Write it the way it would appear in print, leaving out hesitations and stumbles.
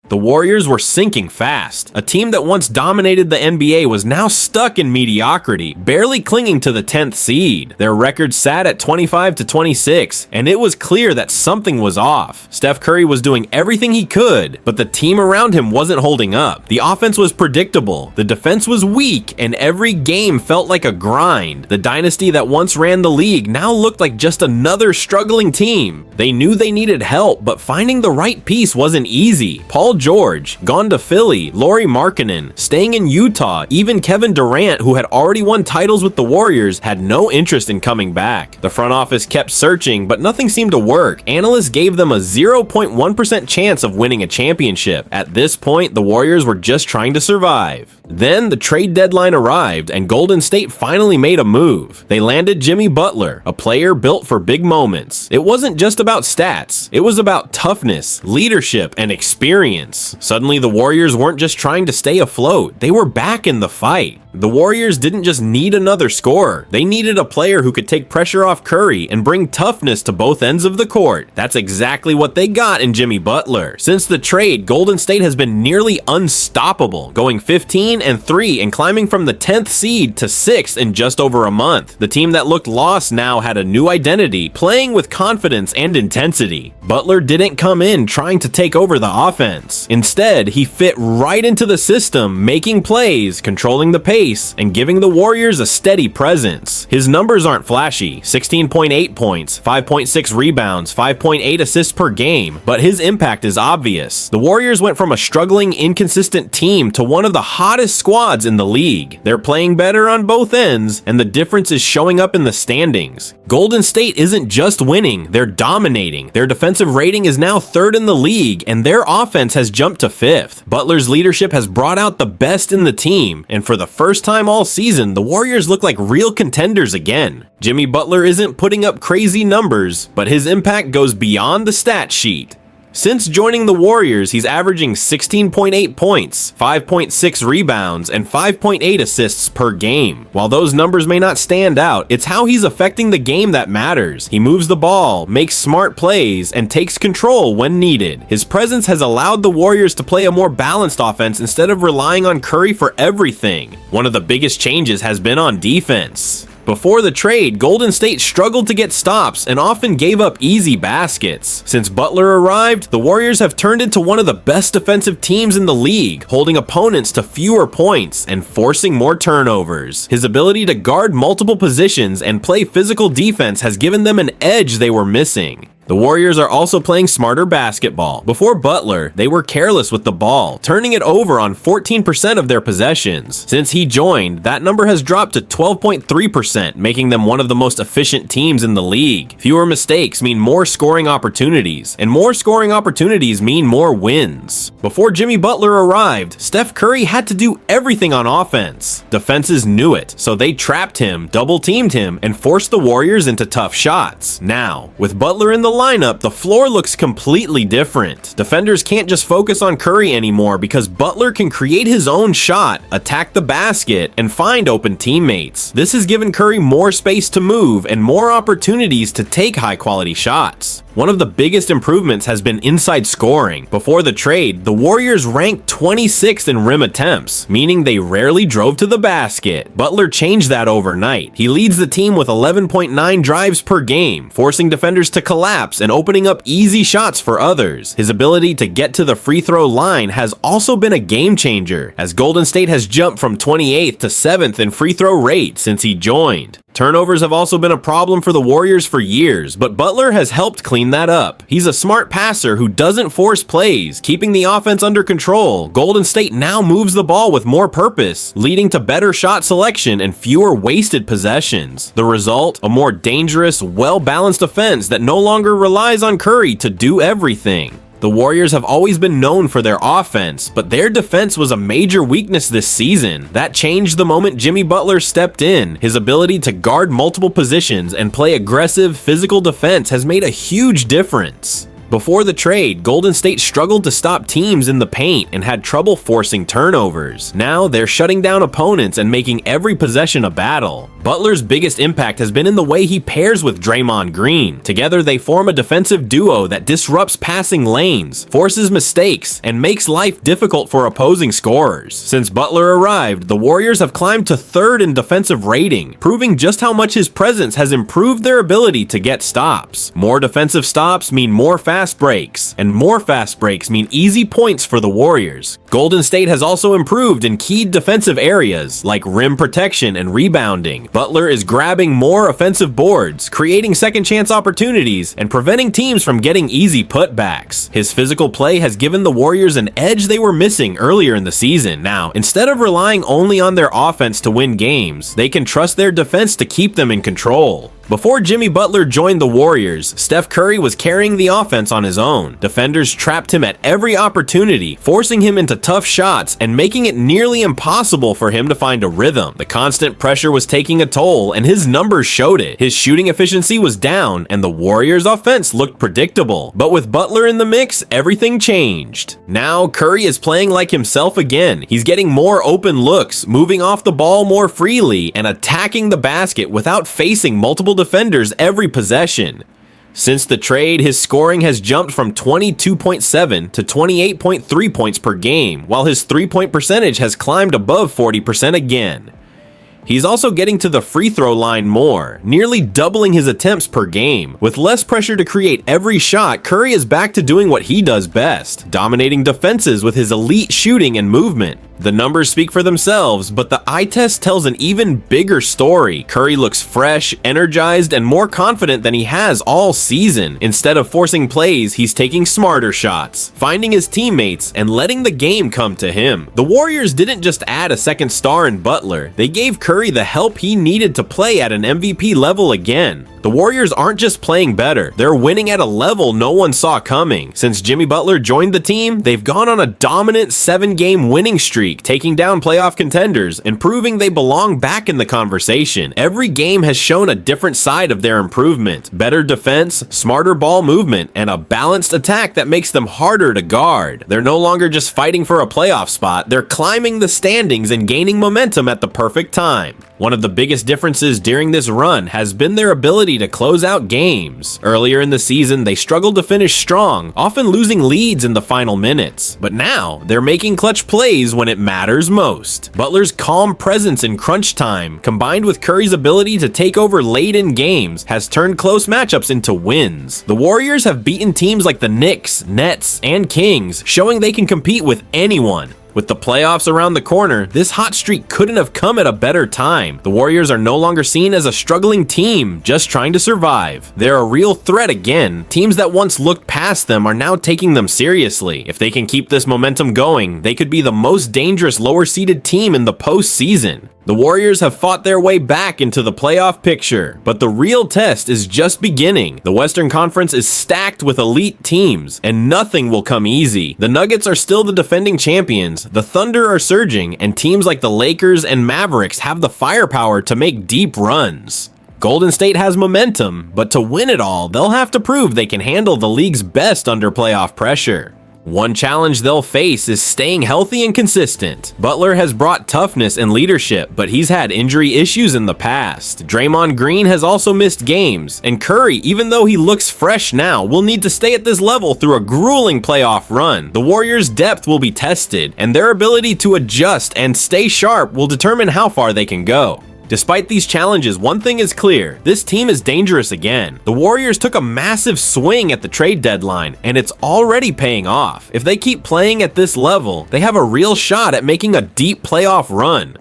The Warriors were sinking fast. A team that once dominated the NBA was now stuck in mediocrity, barely clinging to the 10th seed. Their record sat at 25-26, and it was clear that something was off. Steph Curry was doing everything he could, but the team around him wasn't holding up. The offense was predictable, the defense was weak, and every game felt like a grind. The dynasty that once ran the league now looked like just another struggling team. They knew they needed help, but finding the right piece wasn't easy. Paul George, gone to Philly, Lauri Markkanen, staying in Utah, even Kevin Durant, who had already won titles with the Warriors, had no interest in coming back. The front office kept searching, but nothing seemed to work. Analysts gave them a 0.1% chance of winning a championship. At this point, the Warriors were just trying to survive. Then the trade deadline arrived, and Golden State finally made a move. They landed Jimmy Butler, a player built for big moments. It wasn't just about stats, it was about toughness, leadership, and experience. Suddenly, the Warriors weren't just trying to stay afloat, they were back in the fight. The Warriors didn't just need another scorer, they needed a player who could take pressure off Curry and bring toughness to both ends of the court. That's exactly what they got in Jimmy Butler. Since the trade, Golden State has been nearly unstoppable, going 15-3 and climbing from the 10th seed to 6th in just over a month. The team that looked lost now had a new identity, playing with confidence and intensity. Butler didn't come in trying to take over the offense. Instead, he fit right into the system, making plays, controlling the pace, and giving the Warriors a steady presence. His numbers aren't flashy, 16.8 points, 5.6 rebounds, 5.8 assists per game, but his impact is obvious. The Warriors went from a struggling, inconsistent team to one of the hottest squads in the league. They're playing better on both ends, and the difference is showing up in the standings. Golden State isn't just winning, they're dominating. Their defensive rating is now 3rd in the league, and their offense has jumped to 5th. Butler's leadership has brought out the best in the team, and for the first time all season, the Warriors look like real contenders again. Jimmy Butler isn't putting up crazy numbers, but his impact goes beyond the stat sheet. Since joining the Warriors, he's averaging 16.8 points, 5.6 rebounds, and 5.8 assists per game. While those numbers may not stand out, it's how he's affecting the game that matters. He moves the ball, makes smart plays, and takes control when needed. His presence has allowed the Warriors to play a more balanced offense instead of relying on Curry for everything. One of the biggest changes has been on defense. Before the trade, Golden State struggled to get stops and often gave up easy baskets. Since Butler arrived, the Warriors have turned into one of the best defensive teams in the league, holding opponents to fewer points and forcing more turnovers. His ability to guard multiple positions and play physical defense has given them an edge they were missing. The Warriors are also playing smarter basketball. Before Butler, they were careless with the ball, turning it over on 14% of their possessions. Since he joined, that number has dropped to 12.3%, making them one of the most efficient teams in the league. Fewer mistakes mean more scoring opportunities, and more scoring opportunities mean more wins. Before Jimmy Butler arrived, Steph Curry had to do everything on offense. Defenses knew it, so they trapped him, double-teamed him, and forced the Warriors into tough shots. Now, with Butler in the lineup, the floor looks completely different. Defenders can't just focus on Curry anymore because Butler can create his own shot, attack the basket, and find open teammates. This has given Curry more space to move and more opportunities to take high-quality shots. One of the biggest improvements has been inside scoring. Before the trade, the Warriors ranked 26th in rim attempts, meaning they rarely drove to the basket. Butler changed that overnight. He leads the team with 11.9 drives per game, forcing defenders to collapse and opening up easy shots for others. His ability to get to the free throw line has also been a game changer, as Golden State has jumped from 28th to 7th in free throw rate since he joined. Turnovers have also been a problem for the Warriors for years, but Butler has helped clean that up. He's a smart passer who doesn't force plays, keeping the offense under control. Golden State now moves the ball with more purpose, leading to better shot selection and fewer wasted possessions. The result? A more dangerous, well-balanced offense that no longer relies on Curry to do everything. The Warriors have always been known for their offense, but their defense was a major weakness this season. That changed the moment Jimmy Butler stepped in. His ability to guard multiple positions and play aggressive, physical defense has made a huge difference. Before the trade, Golden State struggled to stop teams in the paint and had trouble forcing turnovers. Now they're shutting down opponents and making every possession a battle. Butler's biggest impact has been in the way he pairs with Draymond Green. Together they form a defensive duo that disrupts passing lanes, forces mistakes, and makes life difficult for opposing scorers. Since Butler arrived, the Warriors have climbed to 3rd in defensive rating, proving just how much his presence has improved their ability to get stops. More defensive stops mean more fast breaks, and more fast breaks mean easy points for the Warriors. Golden State has also improved in key defensive areas like rim protection and rebounding. Butler is grabbing more offensive boards, creating second chance opportunities, and preventing teams from getting easy putbacks. His physical play has given the Warriors an edge they were missing earlier in the season. Now, instead of relying only on their offense to win games, they can trust their defense to keep them in control. Before Jimmy Butler joined the Warriors, Steph Curry was carrying the offense on his own. Defenders trapped him at every opportunity, forcing him into tough shots and making it nearly impossible for him to find a rhythm. The constant pressure was taking a toll, and his numbers showed it. His shooting efficiency was down, and the Warriors' offense looked predictable. But with Butler in the mix, everything changed. Now, Curry is playing like himself again. He's getting more open looks, moving off the ball more freely, and attacking the basket without facing multiple defenders every possession. Since the trade, his scoring has jumped from 22.7 to 28.3 points per game, while his three-point percentage has climbed above 40% again. He's also getting to the free throw line more, nearly doubling his attempts per game. With less pressure to create every shot, Curry is back to doing what he does best, dominating defenses with his elite shooting and movement. The numbers speak for themselves, but the eye test tells an even bigger story. Curry looks fresh, energized, and more confident than he has all season. Instead of forcing plays, he's taking smarter shots, finding his teammates, and letting the game come to him. The Warriors didn't just add a second star in Butler, they gave Curry the help he needed to play at an MVP level again. The Warriors aren't just playing better, they're winning at a level no one saw coming. Since Jimmy Butler joined the team, they've gone on a dominant 7-game winning streak, taking down playoff contenders and proving they belong back in the conversation. Every game has shown a different side of their improvement: better defense, smarter ball movement, and a balanced attack that makes them harder to guard. They're no longer just fighting for a playoff spot, they're climbing the standings and gaining momentum at the perfect time. One of the biggest differences during this run has been their ability to close out games. Earlier in the season, they struggled to finish strong, often losing leads in the final minutes. But now, they're making clutch plays when it matters most. Butler's calm presence in crunch time, combined with Curry's ability to take over late in games, has turned close matchups into wins. The Warriors have beaten teams like the Knicks, Nets, and Kings, showing they can compete with anyone. With the playoffs around the corner, this hot streak couldn't have come at a better time. The Warriors are no longer seen as a struggling team, just trying to survive. They're a real threat again. Teams that once looked past them are now taking them seriously. If they can keep this momentum going, they could be the most dangerous lower-seeded team in the postseason. The Warriors have fought their way back into the playoff picture, but the real test is just beginning. The Western Conference is stacked with elite teams, and nothing will come easy. The Nuggets are still the defending champions, the Thunder are surging, and teams like the Lakers and Mavericks have the firepower to make deep runs. Golden State has momentum, but to win it all, they'll have to prove they can handle the league's best under playoff pressure. One challenge they'll face is staying healthy and consistent. Butler has brought toughness and leadership, but he's had injury issues in the past. Draymond Green has also missed games, and Curry, even though he looks fresh now, will need to stay at this level through a grueling playoff run. The Warriors' depth will be tested, and their ability to adjust and stay sharp will determine how far they can go. Despite these challenges, one thing is clear: this team is dangerous again. The Warriors took a massive swing at the trade deadline, and it's already paying off. If they keep playing at this level, they have a real shot at making a deep playoff run.